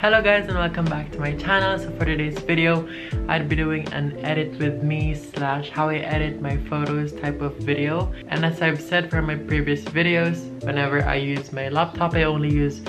Hello guys and welcome back to my channel. So for today's video, I'd be doing an edit with me / how I edit my photos type of video. And as I've said from my previous videos, whenever I use my laptop, I only use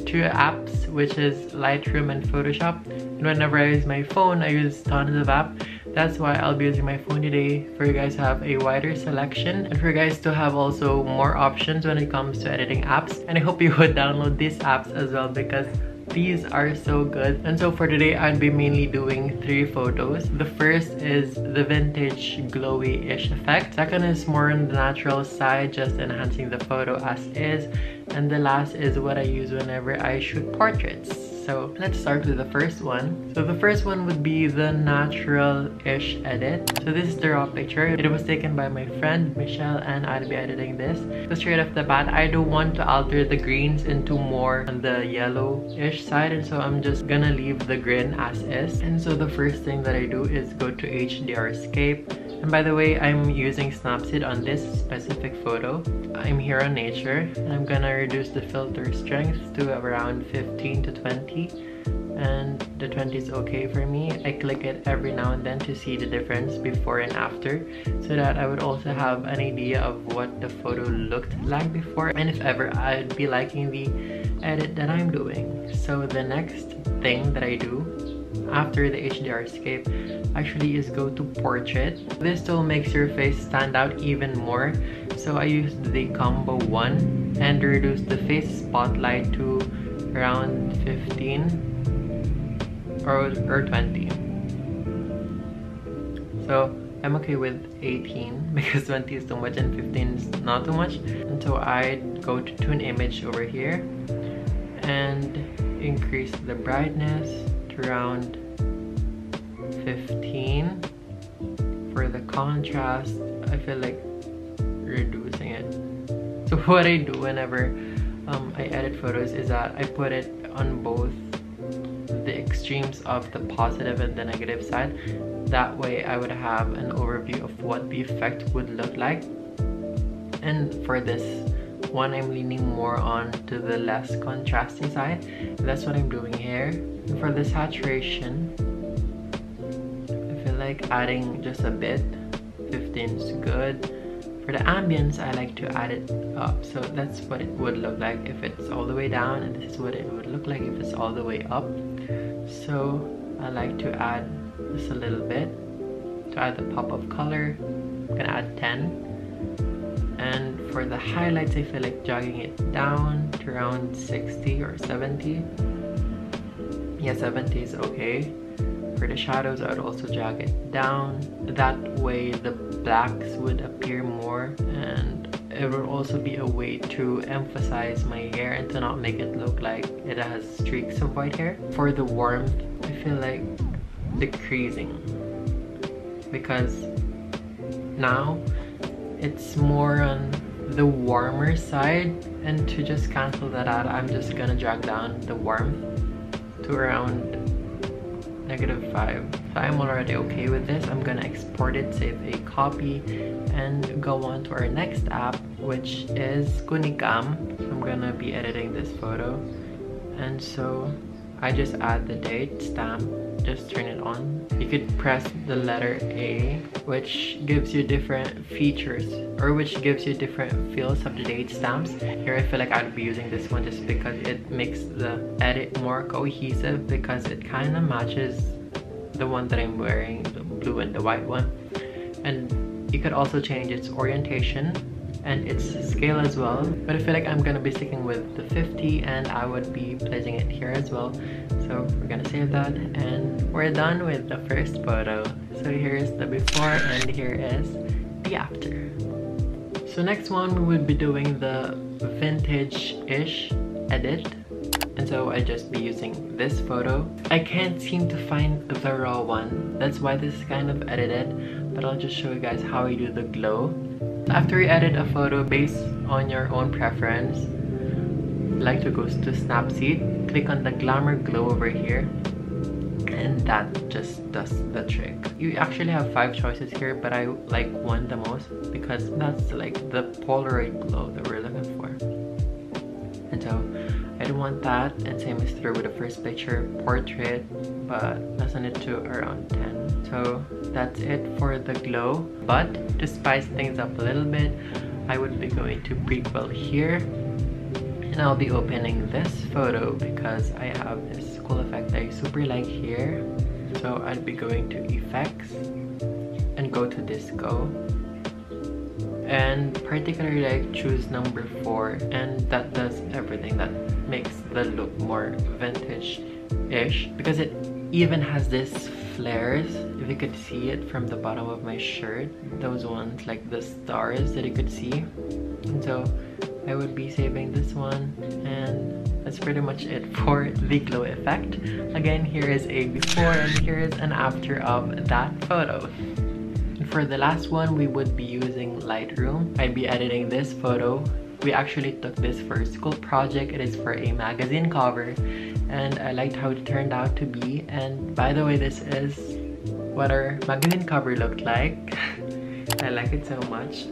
two apps, which is Lightroom and Photoshop. And whenever I use my phone, I use tons of apps. That's why I'll be using my phone today for you guys to have a wider selection and for you guys to have also more options when it comes to editing apps. And I hope you would download these apps as well because these are so good. And so for today, I'd be mainly doing 3 photos. The first is the vintage glowy-ish effect. Second is more on the natural side, just enhancing the photo as is. And the last is what I use whenever I shoot portraits. So let's start with the first one. So the first one would be the natural-ish edit. So this is the raw picture. It was taken by my friend Michelle and I'll be editing this. So straight off the bat, I don't want to alter the greens into more on the yellow-ish side, and so I'm just gonna leave the green as is. And so the first thing that I do is go to HDRscape. And by the way, I'm using Snapseed on this specific photo. I'm here on nature and I'm gonna reduce the filter strength to around 15 to 20, and the 20 is okay for me. I click it every now and then to see the difference before and after, so that I would also have an idea of what the photo looked like before and if ever I'd be liking the edit that I'm doing. So the next thing that I do after the HDRscape actually is go to portrait. This tool makes your face stand out even more, so I used the combo 1 and reduced the face spotlight to around 15 or 20. So I'm okay with 18 because 20 is too much and 15 is not too much. And so I'd go to tune image over here and increase the brightness to around 15. For the contrast, I feel like reducing it. So what I do whenever I edit photos is that I put it on both the extremes of the positive and the negative side. That way I would have an overview of what the effect would look like. And for this one, I'm leaning more on to the less contrasty side. That's what I'm doing here. And for the saturation, I feel like adding just a bit. 15 is good. For the ambience, I like to add it up. So that's what it would look like if it's all the way down, and this is what it would look like if it's all the way up. So I like to add just a little bit to add the pop of color. I'm gonna add 10. And for the highlights, I feel like jogging it down to around 60 or 70. Yeah, 70 is okay. For the shadows, I would also jog it down. That way the blacks would appear more, and it would also be a way to emphasize my hair and to not make it look like it has streaks of white hair. For the warmth, I feel like decreasing because now it's more on the warmer side, and to just cancel that out, I'm just gonna drag down the warmth to around -5. So I'm already okay with this. I'm gonna export it, save a copy, and go on to our next app, which is Kunicam. I'm gonna be editing this photo, and so I just add the date stamp, just turn it on. You could press the letter A, which gives you different features, or which gives you different feels of the date stamps. Here I feel like I'd be using this one just because it makes the edit more cohesive, because it kind of matches the one that I'm wearing, the blue and the white one. And you could also change its orientation and its scale as well, but I feel like I'm gonna be sticking with the 50 and I would be placing it here as well. So we're gonna save that and we're done with the first photo. So here's the before and here is the after. So next one, we will be doing the vintage-ish edit. And so I just be using this photo. I can't seem to find the raw one. That's why this is kind of edited, but I'll just show you guys how I do the glow. After you edit a photo based on your own preference, I like to go to Snapseed, click on the glamour glow over here, and that just does the trick. You actually have 5 choices here, but I like one the most because that's like the Polaroid glow that we're looking for. And so I don't want that, and same is true with the first picture, portrait, but lessen it to around 10. So that's it for the glow. But to spice things up a little bit, I would be going to prequel here, and I'll be opening this photo because I have this cool effect I super like here. So I'd be going to effects and go to disco, and particularly I choose number 4, and that does everything. That makes the look more vintage-ish because it even has this flares. If you could see it from the bottom of my shirt, those ones like the stars that you could see. And so I would be saving this one, and that's pretty much it for the glow effect. Again, here is a before and here is an after of that photo. And for the last one, we would be using Lightroom. I'd be editing this photo. We actually took this for a school project. It is for a magazine cover, and I liked how it turned out to be. And by the way, this is what our magazine cover looked like. I like it so much.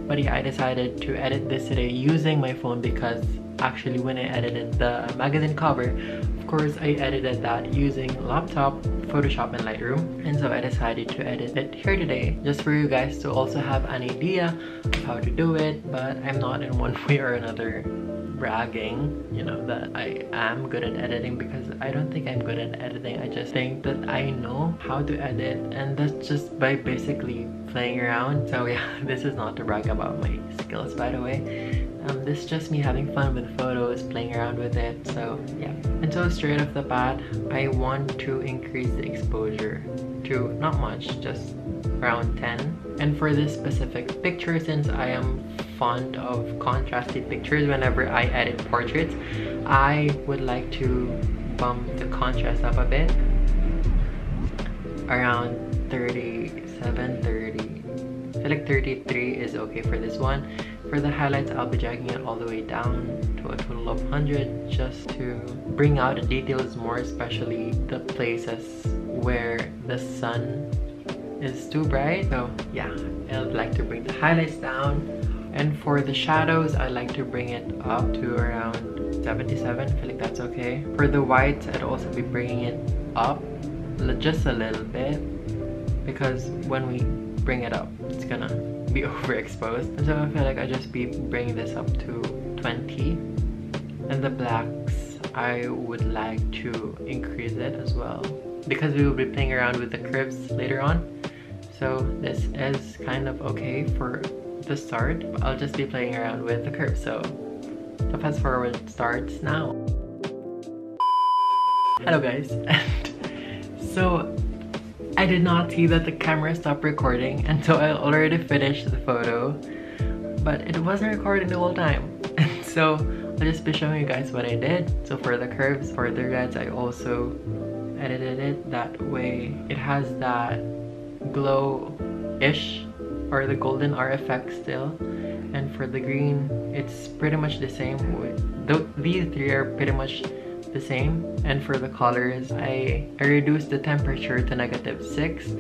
But yeah, I decided to edit this today using my phone because actually when I edited the magazine cover, of course I edited that using laptop, Photoshop, and Lightroom. And so I decided to edit it here today just for you guys to also have an idea of how to do it. But I'm not in one way or another bragging, you know, that I am good at editing, because I don't think I'm good at editing. I just think that I know how to edit, and that's just by basically playing around. So yeah, this is not to brag about my skills, by the way. This is just me having fun with photos, playing around with it. So yeah, and so straight off the bat, I want to increase the exposure to not much, just around 10. And for this specific picture, since I am fond of contrasty pictures whenever I edit portraits, I would like to bump the contrast up a bit, around 37, 30. I feel like 33 is okay for this one. For the highlights, I'll be dragging it all the way down to a total of 100 just to bring out the details more, especially the places where the sun is too bright. So yeah, I'd like to bring the highlights down. And for the shadows, I like to bring it up to around 77. I feel like that's okay. For the whites, I'd also be bringing it up just a little bit, because when we bring it up, it's gonna be overexposed. And so I feel like I just be bringing this up to 20. And the blacks, I would like to increase it as well, because we will be playing around with the curves later on. So this is kind of okay for the start. I'll just be playing around with the curves. So the fast forward starts now. Hello guys. So I did not see that the camera stopped recording, and so I already finished the photo, but it wasn't recording the whole time. And so I'll just be showing you guys what I did. So for the curves, for the reds, I also edited it that way. It has that glow-ish or the golden R effect still. And for the green, it's pretty much the same. These three are pretty much the same. And for the colors, I reduced the temperature to -6.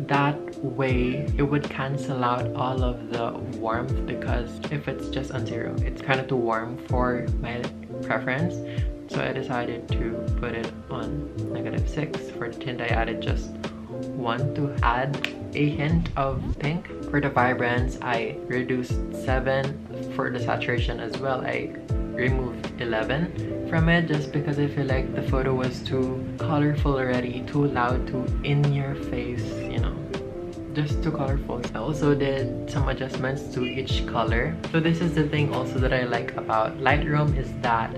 That way it would cancel out all of the warmth, because if it's just on 0, it's kind of too warm for my preference. So I decided to put it on -6. For the tint, I added just 1 to add a hint of pink. For the vibrance, I reduced 7. For the saturation as well, I removed 11 from it, just because I feel like the photo was too colorful already, too loud, too in your face, you know, just too colorful. I also did some adjustments to each color. So this is the thing also that I like about Lightroom, is that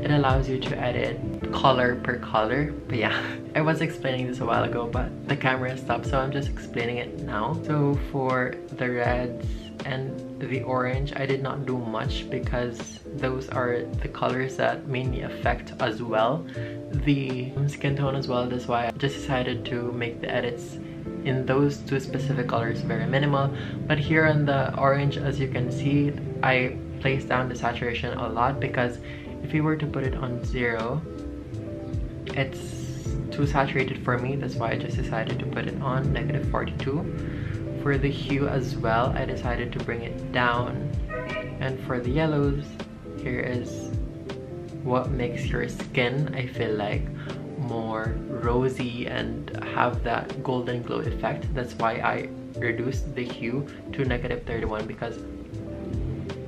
it allows you to edit color per color. But yeah, I was explaining this a while ago, but the camera stopped, so I'm just explaining it now. So for the reds and the orange, I did not do much, because those are the colors that mainly affect as well the skin tone as well. That's why I just decided to make the edits in those two specific colors very minimal. But here on the orange, as you can see, I placed down the saturation a lot, because if you were to put it on 0, it's too saturated for me. That's why I just decided to put it on -42. For the hue as well, I decided to bring it down. And for the yellows, here is what makes your skin, I feel like, more rosy and have that golden glow effect. That's why I reduced the hue to -31, because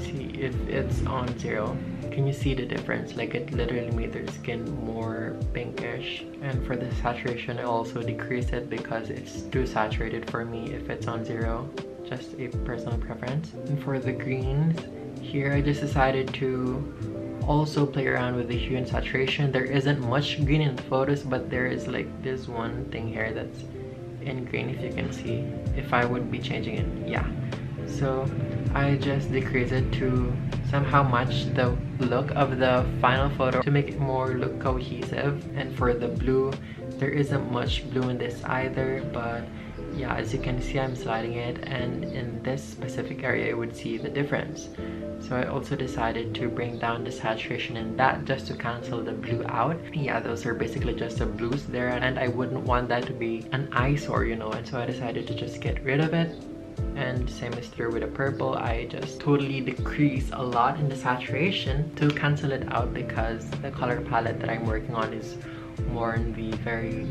see, if it's on 0, can you see the difference? Like, it literally made their skin more pinkish. And for the saturation, I also decreased it because it's too saturated for me if it's on 0. Just a personal preference. And for the greens, here I just decided to also play around with the hue and saturation. There isn't much green in the photos, but there is like this one thing here that's in green, if you can see, if I would be changing it. Yeah, so I just decrease it to somehow match the look of the final photo to make it more look cohesive. And for the blue, there isn't much blue in this either, but yeah, as you can see, I'm sliding it, and in this specific area you would see the difference. So I also decided to bring down the saturation in that just to cancel the blue out. Yeah, those are basically just the blues there, and I wouldn't want that to be an eyesore, you know, and so I decided to just get rid of it. And same is true with the purple. I just totally decrease a lot in the saturation to cancel it out, because the color palette that I'm working on is more in the very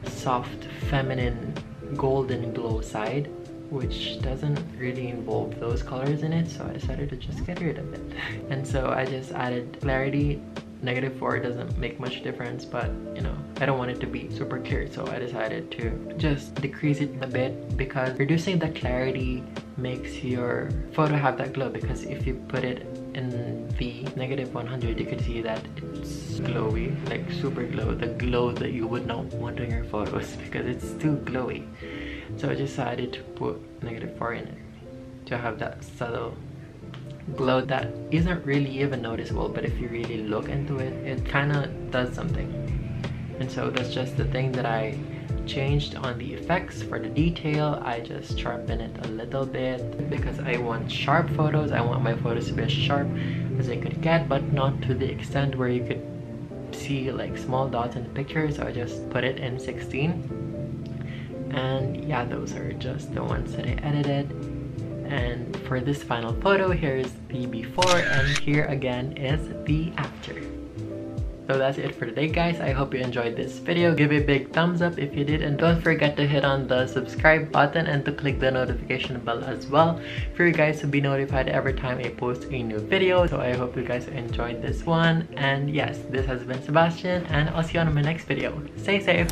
soft, feminine, golden glow side, which doesn't really involve those colors in it, so I decided to just get rid of it. And so I just added clarity. -4 doesn't make much difference, but you know, I don't want it to be super clear, so I decided to just decrease it a bit, because reducing the clarity makes your photo have that glow. Because if you put it in the -100, you can see that it's glowy, like super glow, the glow that you would not want on your photos because it's too glowy. So I decided to put -4 in it to have that subtle glow that isn't really even noticeable, but if you really look into it, it kind of does something. And so that's just the thing that I changed on the effects. For the detail, I just sharpen it a little bit because I want sharp photos. I want my photos to be as sharp as they could get, but not to the extent where you could see like small dots in the picture. So I just put it in 16. And yeah, those are just the ones that I edited. And for this final photo, here's the before, and here again is the after. So that's it for today, guys. I hope you enjoyed this video. Give it a big thumbs up if you did, and don't forget to hit on the subscribe button and to click the notification bell as well for you guys to be notified every time I post a new video. So I hope you guys enjoyed this one, and yes, this has been Sebastian, and I'll see you on my next video. Stay safe.